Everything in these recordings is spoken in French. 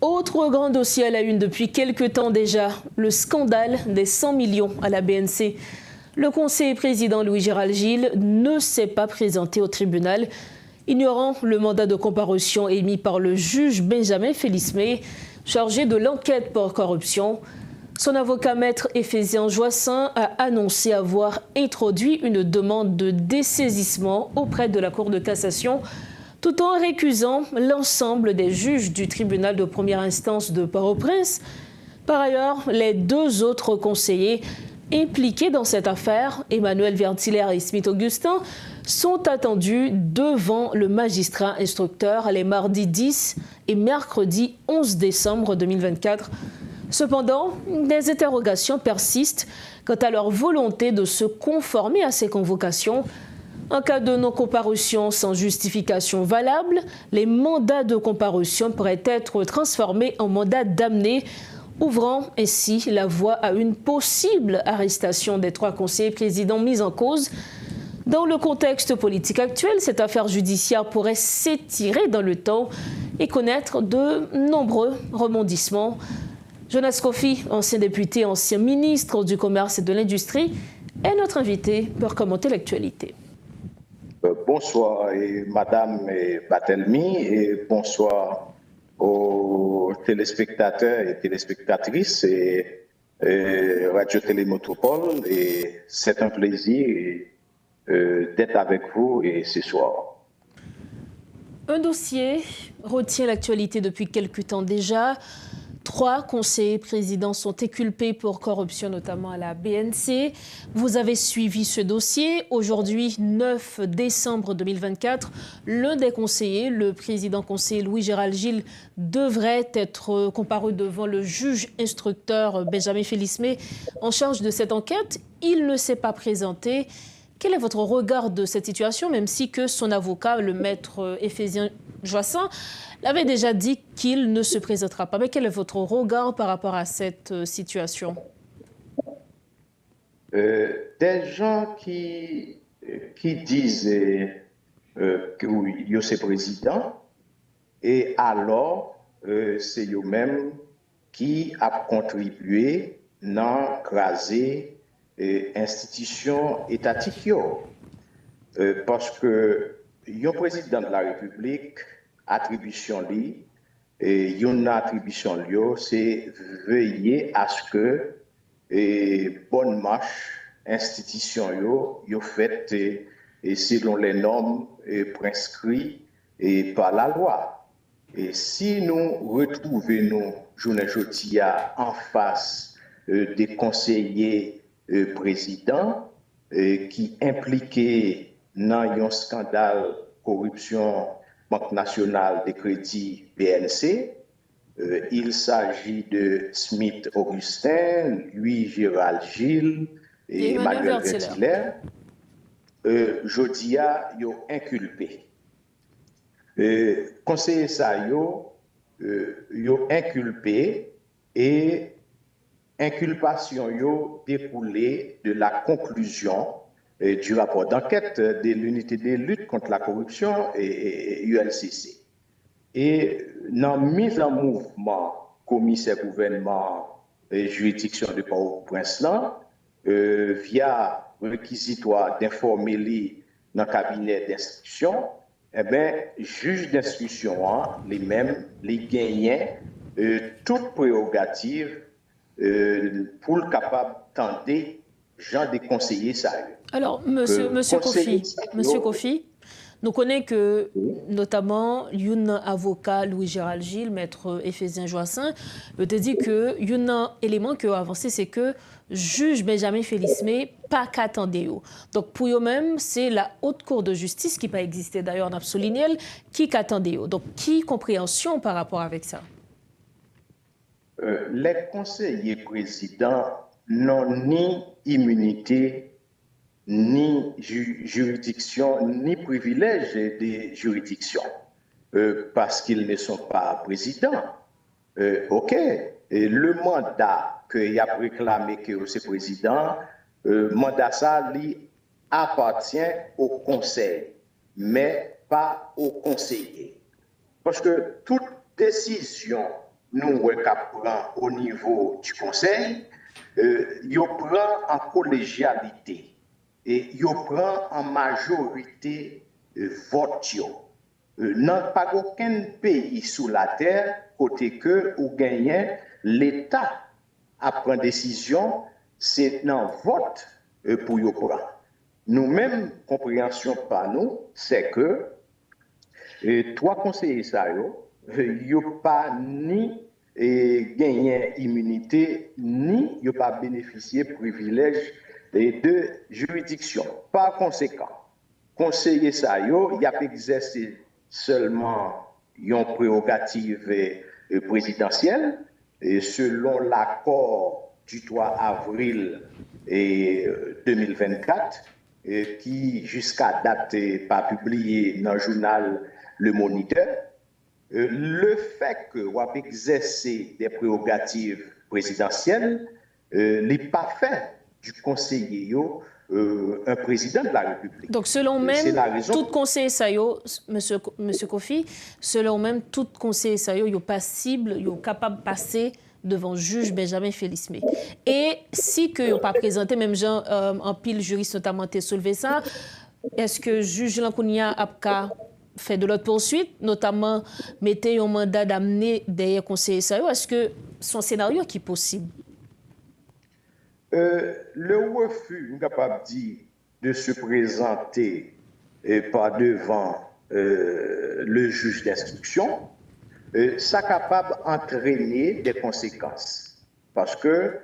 Autre grand dossier à la une depuis quelques temps déjà, le scandale des 100 millions à la BNC. Le conseiller président Louis-Gérald Gilles ne s'est pas présenté au tribunal, ignorant le mandat de comparution émis par le juge Benjamin Félismé, chargé de l'enquête pour corruption. Son avocat maître Ephésien Joissin a annoncé avoir introduit une demande de dessaisissement auprès de la Cour de cassation, tout en récusant l'ensemble des juges du tribunal de première instance de Port-au-Prince. Par ailleurs, les deux autres conseillers impliqués dans cette affaire, Emmanuel Vertiller et Smith Augustin, sont attendus devant le magistrat instructeur les mardis 10 et mercredi 11 décembre 2024. Cependant, des interrogations persistent quant à leur volonté de se conformer à ces convocations. En cas de non-comparution sans justification valable, les mandats de comparution pourraient être transformés en mandats d'amener, ouvrant ainsi la voie à une possible arrestation des trois conseillers présidents mis en cause. Dans le contexte politique actuel, cette affaire judiciaire pourrait s'étirer dans le temps et connaître de nombreux rebondissements. Jonas Kofi, ancien député, ancien ministre du Commerce et de l'Industrie, est notre invité pour commenter l'actualité. Bonsoir, Madame Batelmi, et bonsoir aux téléspectateurs et téléspectatrices et Radio Télémétropole. Et c'est un plaisir d'être avec vous et ce soir. Un dossier retient l'actualité depuis quelque temps déjà. 3 conseillers présidents sont inculpés pour corruption, notamment à la BNC. Vous avez suivi ce dossier. Aujourd'hui, 9 décembre 2024, l'un des conseillers, le président conseiller Louis-Gérald Gilles, devrait être comparu devant le juge instructeur Benjamin Félismé en charge de cette enquête. Il ne s'est pas présenté. Quel est votre regard de cette situation, même si que son avocat, le maître Ephésien Joissin, l'avait déjà dit qu'il ne se présentera pas. Mais quel est votre regard par rapport à cette situation? Des gens qui disent que oui, il est président, et alors c'est eux-mêmes qui a contribué à craser institutions étatiques. Parce que le président de la République, attribution li, et une attribution li, c'est veiller à ce que bonne marche institution yo fait selon les normes prescrites par la loi. Et si nous retrouvons journée jeudi en face des conseillers présidents qui impliqués dans un scandale corruption Banque nationale de crédit BNC. Il s'agit de Smith Augustin, Louis-Gérald Gilles et Emmanuel Vertiller. Jodia yo inculpé. Conseiller ça yo inculpé et inculpation yo découlée de la conclusion du rapport d'enquête de l'unité de lutte contre la corruption et ULCC. Et dans la mise en mouvement commissaire gouvernement et juridiction de Port-au-Prince via réquisitoire d'informer dans le cabinet d'instruction, eh bien, juge d'instruction, les mêmes, les gagnants, toute prérogative pour le capable tenter genre de conseiller ça. Alors, Monsieur Kofi, nous connaissons que, notamment, un avocat, Louis-Gérald Gilles, maître Ephésien Joissin, te dit que un élément qui a avancé, c'est que juge Benjamin Félismé pas qu'attendez. Donc, pour eux-mêmes, c'est la haute cour de justice qui n'a pas existé d'ailleurs dans Absoliniel, qui qu'attendez. Donc, qui compréhension par rapport avec ça? Les conseillers présidents n'ont ni immunité, ni juridiction, ni privilège de juridiction, parce qu'ils ne sont pas présidents. OK. Et le mandat qu'il a réclamé que c'est président, mandat ça lui appartient au conseil, mais pas au conseiller. Parce que toute décision nous prend au niveau du Conseil, il prend en collégialité et il prend en majorité vote. Dans pas aucun pays sous la terre, côté que ou gagnant l'État à prendre décision, c'est dans vote pour y prendre. Nous-mêmes, compréhension par nous, c'est que trois conseillers ça n'ont pas ni gagné immunité, ni n'ont pas bénéficié privilège de juridiction. Par conséquent, conseiller ça il a exercé seulement une prérogative présidentielle et selon l'accord du 3 avril 2024 qui jusqu'à date n'est pas publié dans le journal Le Moniteur. Le fait que vous avez exercé des prérogatives présidentielles n'est pas fait du conseiller un président de la République. Donc, selon même tout conseiller Sayo, monsieur Kofi, selon même tout conseiller Sayo, il est passible, il est capable de passer devant le juge Benjamin Félismé. Et si que n'ont pas présenté, même gens en pile juriste notamment t'es soulevé ça, est-ce que le juge Lankounia a fait de l'autre poursuite, notamment mettre un mandat d'amener derrière conseiller Sayo, est-ce que son scénario qui est possible? Le refus capable de se présenter par devant le juge d'instruction, ça capable d'entraîner des conséquences. Parce que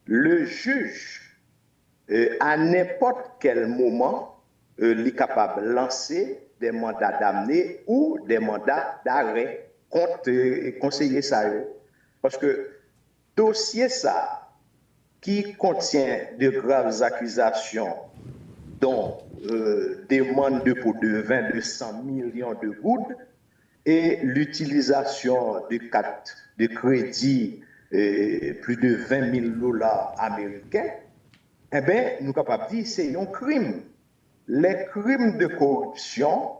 le juge, à n'importe quel moment, est capable de lancer des mandats d'amener ou des mandats d'arrêt contre conseiller ça. Parce que dossier ça, qui contient de graves accusations, dont demande de pots de vin de 100 millions de gouttes et l'utilisation de cartes de crédit plus de 20 000 dollars américains, eh bien, nous sommes capables de dire que c'est un crime. Les crimes de corruption,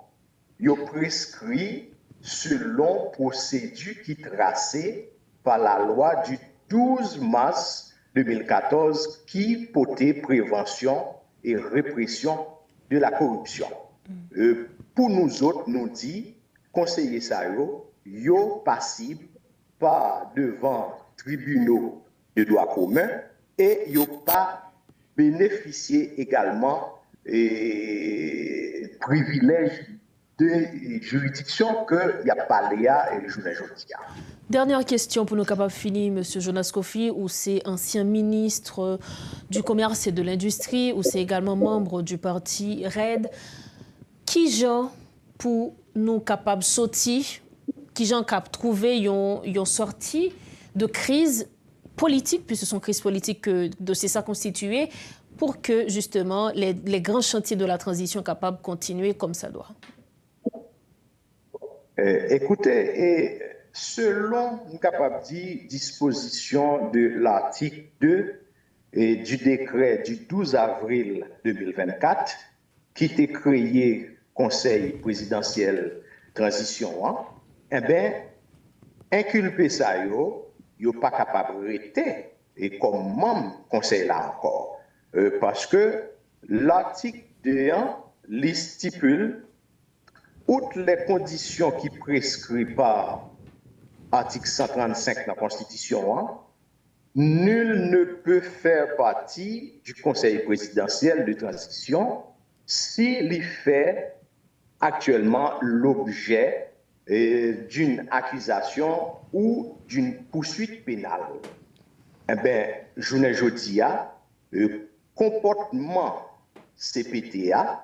ils sont prescrits selon procédure qui est tracée par la loi du 12 mars 2014 qui portait prévention et répression de la corruption. Pour nous autres, nous dit, conseiller ça, yo passible pas devant tribunaux de droit commun et yo pas bénéficié également privilège de juridiction que y a parlé à le journée aujourd'hui. Dernière question pour nous capables de finir, M. Jonas Kofi, où c'est ancien ministre du Commerce et de l'Industrie, où c'est également membre du parti RED. Qui genre pour nous capables de sortir, qui genre cap trouver une sortie de crise politique, puisque ce sont crises politiques que c'est ça constitué, pour que justement les grands chantiers de la transition capables de continuer comme ça doit? Écoutez, selon, nous capable de dire, disposition de l'article 2 et du décret du 12 avril 2024, qui était créé Conseil présidentiel transition, eh bien, inculper ça, yo pas capable de rester et comme membre conseil là encore. Parce que l'article 2 les stipule, outre les conditions qui prescrivent par article 135 de la Constitution, nul ne peut faire partie du Conseil présidentiel de transition s'il fait actuellement l'objet d'une accusation ou d'une poursuite pénale. Eh bien, je ne dis pas, le comportement CPTA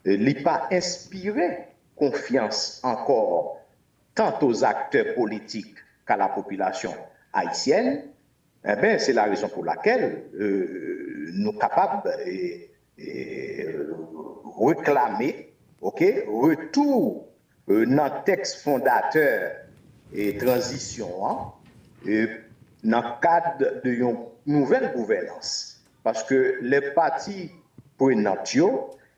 n'est pas inspiré confiance encore tant aux acteurs politiques qu'à la population haïtienne. Eh bien, c'est la raison pour laquelle nous sommes capables de réclamer retour dans le texte fondateur et transition dans le cadre d'une nouvelle gouvernance. Parce que les partis prenantes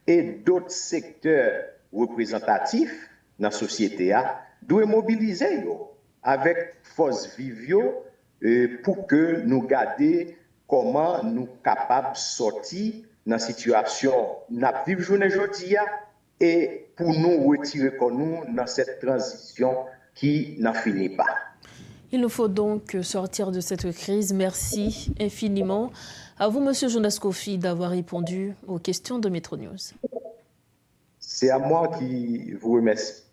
et d'autres secteurs représentatifs dans la société doivent mobiliser avec force vivio pour que nous gardions comment nous sommes capables de sortir dans la situation nous vivons journée aujourd'hui et pour nous retirer nous dans cette transition qui n'en finit pas. Il nous faut donc sortir de cette crise. Merci infiniment à vous, M. Jonas Kofi, d'avoir répondu aux questions de Metro News. C'est à moi qui vous remercie.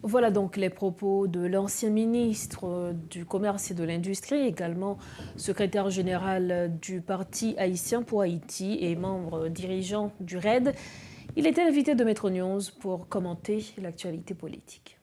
Voilà donc les propos de l'ancien ministre du Commerce et de l'Industrie, également secrétaire général du Parti haïtien pour Haïti et membre dirigeant du RAID. Il était l'invité de Metro News pour commenter l'actualité politique.